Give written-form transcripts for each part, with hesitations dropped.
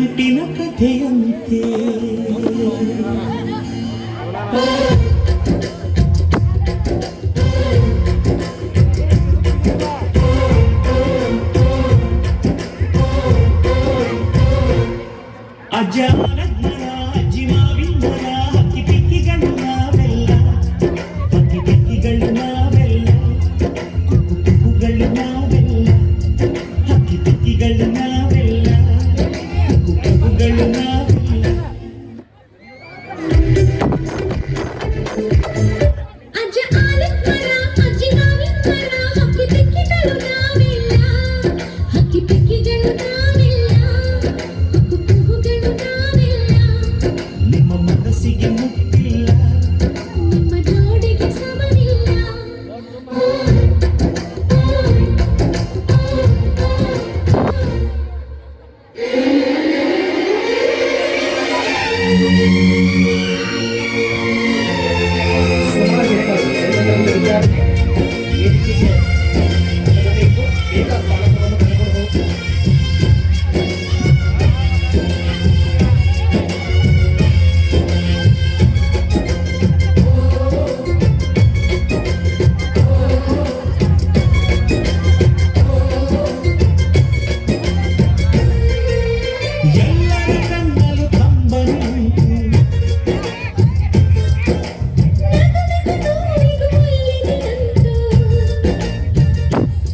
ನಂಟಿನ ಕಥೆಯಂತೆ ಅಜ್ಜಾರಜ್ಞರ ಅಜ್ಜಿ ಮಾವಿಂದರ ಹಕ್ಕಿ ಪಿಕ್ಕಿಗಳು ನಾವೆಲ್ಲ ಹಕ್ಕಿ ಪಿಕ್ಕಿಗಳು ನಾವೆಲ್ಲ ಕುಕ್ಕು ಕುಕ್ಕುಗಳು ನಾವೆಲ್ಲ ಹಕ್ಕಿ ಪಿಕ್ಕಿಗಳು ನಾವೆಲ್ಲ ಕುಕ್ಕು ಕುಕ್ಕುಗಳು ನಾವೆಲ್ಲ ಅಜ್ಜ ಆಲಕ್ಕರ ಅಜ್ಜಿ ಮಾವಿಂದರ ಹಕ್ಕಿ ಪಿಕ್ಕಿಗಳು ನಾವೆಲ್ಲ ಹಕ್ಕಿ ಪಿಕ್ಕಿಗಳು ನಾವೆಲ್ಲ ನಿಮ್ಮ ಮನಸ್ಸಿಗೆ ಮುಟ್ಟಿಲ್ಲ ನಿಮ್ಮ ಜೋಡಿಗೆ ಸಮನಿಲ್ಲ ಎಲ್ಲರ ಕಣ್ಣಲು ಕಂಬನುಂಟು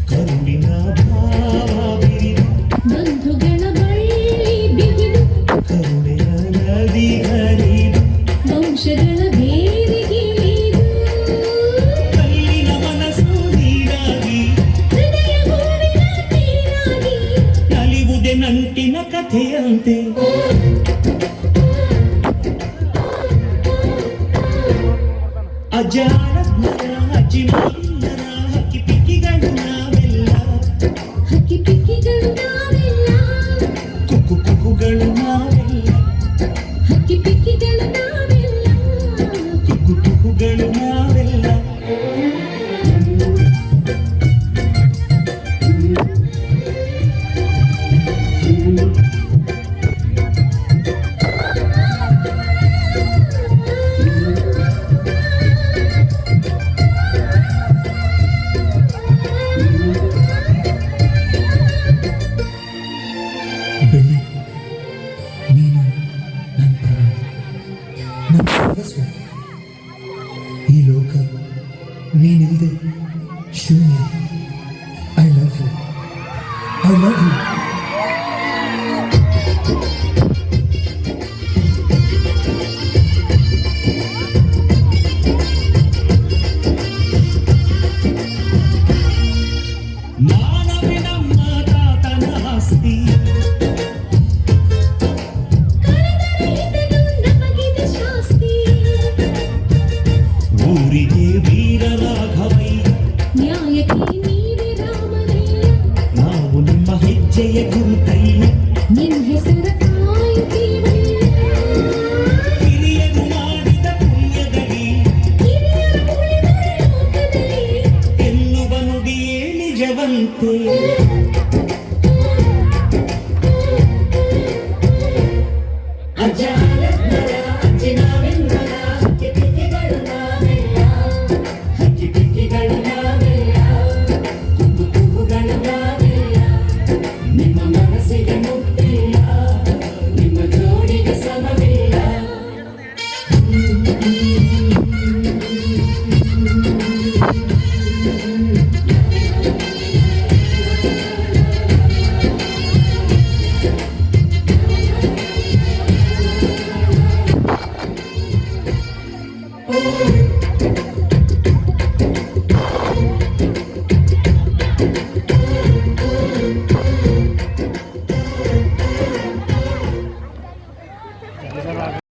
ಕರುಣಿನ ಭಾವ ಬಿರಿದು ಬಂಧುಗಳ ಬಳ್ಳಿ ಬಿಗಿದು ಕರುಣೆಯ ನದಿ ಹರಿದು ವಂಶಗಳ ಬೇರಿಗಿಳಿದು ಕಲ್ಲಿನ ಮನಸ್ಸು ನೀರಾಗಿ ಹೃದಯ ಹೂವಿನ ತೀರಾಗಿ ನಲಿವುದೆ ನಂಟಿನ ಕಥೆಯಂತೆ ಅಜಾರಜ್ಞರ ಅಜ್ಜಿ ಮಾವಿಂದರ ಹಕ್ಕಿ ಪಿಕ್ಕಿಗಳು ನಾವೆಲ್ಲ ಹಕ್ಕಿ ಪಿಕ್ಕಿಗಳು ನಾವೆಲ್ಲ ಕುಕ್ಕು ಕುಕ್ಕುಗಳು ನಾವೆಲ್ಲ ಹಕ್ಕಿ ಪಿಕ್ಕಿಗಳು ನಾವೆಲ್ಲ ಕುಕ್ಕು ಕುಕ್ಕುಗಳು ನಾವೆಲ್ಲ ಬೆಳ್ಳಿ ನೀನು ನನ್ನ ಪ್ರಾಣ ನನ್ನ ಸರ್ವಸ್ವ ಈ ಲೋಕ ನೀನಿಲ್ಲದೆ ಶೂನ್ಯ I love you I love you ಮಾನವೇ ನಮ್ಮ ತಾತನ ಆಸ್ತಿ ನಮಗಿದೆ ಶಾಸ್ತಿ ಊರಿಗೆ ವೀರ ರಾಘವಯ್ಯ ನ್ಯಾಯಕ್ಕೆ ನೀವೇ ರಾಮನಯ್ಯ ನಾವು ನಿಮ್ಮ ಹೆಜ್ಜೆಯ ಗುರುತಯ್ಯ ನಿನ್ ಹೆಸರ ಕಾಯುತ್ತೀವಯ್ಯ ಹಿರಿಯರು ಮಾಡಿದ ಪುಣ್ಯದಲ್ಲಿ ಹಿರಿಯರ ಉಳಿದ ಲೋಕದಲ್ಲಿ ಎನ್ನುವ ನುಡಿಯೇ ನಿಜವಂತೆ ಅಜಾರಜ್ಞರ ಅಜ್ಜಿ ಮಾವಿಂದರ ಹಕ್ಕಿ ಪಿಕ್ಕಿಗಳು ನಾವೆಲ್ಲ ಹಕ್ಕಿ ಪಿಕ್ಕಿಗಳು ನಾವೆಲ್ಲ ಕುಕ್ಕು ಕುಕ್ಕುಗಳು ನಾವೆಲ್ಲ ನಿಮ್ಮ ಮನಸ್ಸಿಗೆ ಮುಟ್ಟಿಲ್ಲ ನಿಮ್ಮ ಜೋಡಿಗೆ ಸಮವಿಲ್ಲ Oh